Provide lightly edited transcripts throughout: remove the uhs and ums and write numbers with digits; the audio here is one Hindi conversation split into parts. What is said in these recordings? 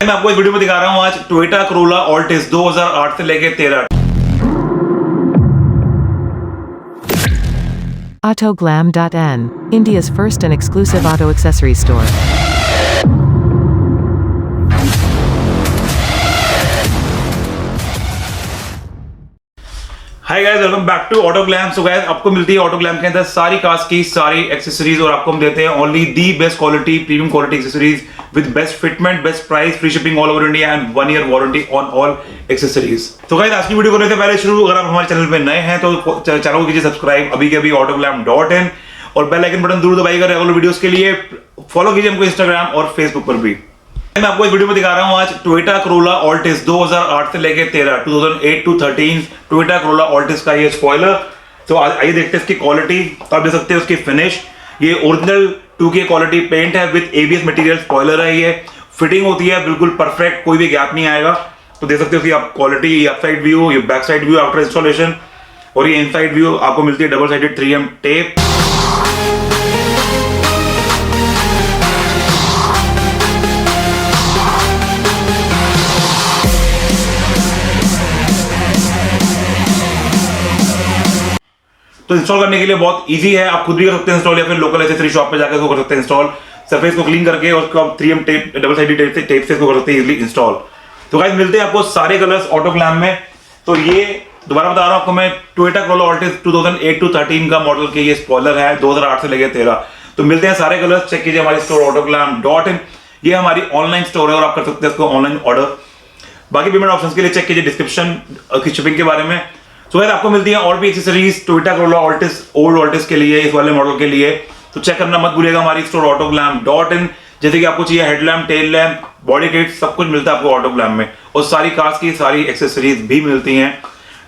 मैं आपको इस वीडियो में दिखा रहा हूं आज टोयोटा कोरोला ऑल्टिस 2008 से लेके 13। AUTOGLAM.IN, India's first and exclusive auto accessory store. Hi guys, welcome back to auto glam. So guys, आपको मिलती है ऑटो ग्लैम के अंदर सारी कार्स की सारी एक्सेसरीज और आपको हम देते हैं only the best quality premium quality accessories with best fitment, best price, free shipping all over India and 1 year warranty on all accessories. तो गाइस, आज की वीडियो करने से पहले शुरू, अगर आप हमारे चैनल पे नए हैं तो चैनल को कीजिए सब्सक्राइब अभी के अभी AUTOGLAM.IN और बेल आइकन बटन जरूर दबाइएगा रेगुलर वीडियोस के लिए। फॉलो कीजिए हमको इंस्टाग्राम और फेसबुक पर भी। मैं आपको इस वीडियो में दिखा रहा हूं आज टोयोटा कोरोला ऑल्टिस 2008 से लेके 13, 2008 to 13 टोयोटा कोरोला ऑल्टिस का ये स्पॉइलर। तो आइए देखते हैं इसकी क्वालिटी। तो आप देख सकते हैं उसकी फिनिश, ये ओरिजिनल 2K क्वालिटी पेंट है विद ABS मटेरियल स्पॉइलर है। ये फिटिंग होती है बिल्कुल परफेक्ट, कोई भी गैप नहीं आएगा। तो देख सकते हो कि आप क्वालिटी, ये अपसाइड व्यू, ये back side view after installation और ये इनसाइड व्यू आपको मिलती है डबल साइडेड 3M टेप। तो इंस्टॉल करने के लिए बहुत इजी है, आप खुद भी कर सकते हैं इंस्टॉल या फिर लोकल एसेसरी शॉप पे जाकर इसको कर सकते हैं इंस्टॉल। सरफेस को क्लीन करके और उसको आप 3M tape, double sided tape से इसको कर सकते हैं इजीली इंस्टॉल। तो गाइस, मिलते हैं आपको सारे कलर्स ऑटो ग्लैम में। तो ये दोबारा बता रहा हूं आपको मैं, टोयोटा कोरोला ऑल्टिस 2008 to 13 का मॉडल के ये स्पॉइलर है 2008 से लेकर 13। तो मिलते हैं सारे कलर्स, चेक कीजिए हमारी स्टोर AUTOGLAM.IN। ये हमारी ऑनलाइन स्टोर है और आप कर सकते हैं इसको ऑनलाइन ऑर्डर। बाकी पेमेंट ऑप्शंस के लिए चेक कीजिए डिस्क्रिप्शन की शिपिंग के बारे में। तो गाइस, आपको मिलती है और भी accessories Toyota Corolla Altis old Altis के लिए, इस वाले मॉडल के लिए। तो चेक करना मत भूलिएगा हमारी स्टोर AUTOGLAM.IN। जैसे कि आपको चाहिए headlamp, tail lamp, body kit, सब कुछ मिलता है आपको AUTOGLAM में और सारी कार्स की सारी एक्सेसरीज भी मिलती हैं।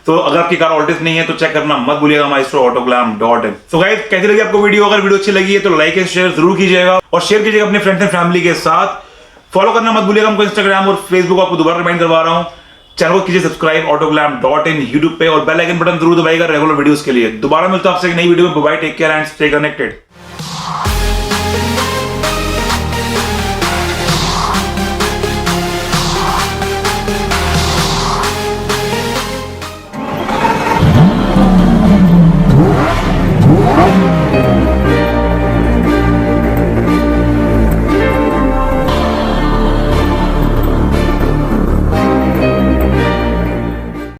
तो अगर आपकी कार ऑल्टिस नहीं है तो चेक करना मत भूलिएगा हमारी स्टोर AUTOGLAM.IN। तो गाइस, कैसी लगी आपको वीडियो? अगर वीडियो अच्छी लगी है तो लाइक एंड शेयर जरूर कीजिएगा और शेयर कीजिएगा अपने फ्रेंड्स एंड फैमिली के साथ। फॉलो करना मत भूलिएगा हमको इंस्टाग्राम और फेसबुक, आपको दोबारा रिमाइंड करवा रहा हूं। चैनल को कीजिए सब्सक्राइब AUTOGLAM.IN यूट्यूब पे और बेल आइकन बटन जरूर दबाइएगा रेगुलर वीडियोस के लिए। दोबारा मिलता हूं आपसे एक नई वीडियो में। Bye, take care and stay connected.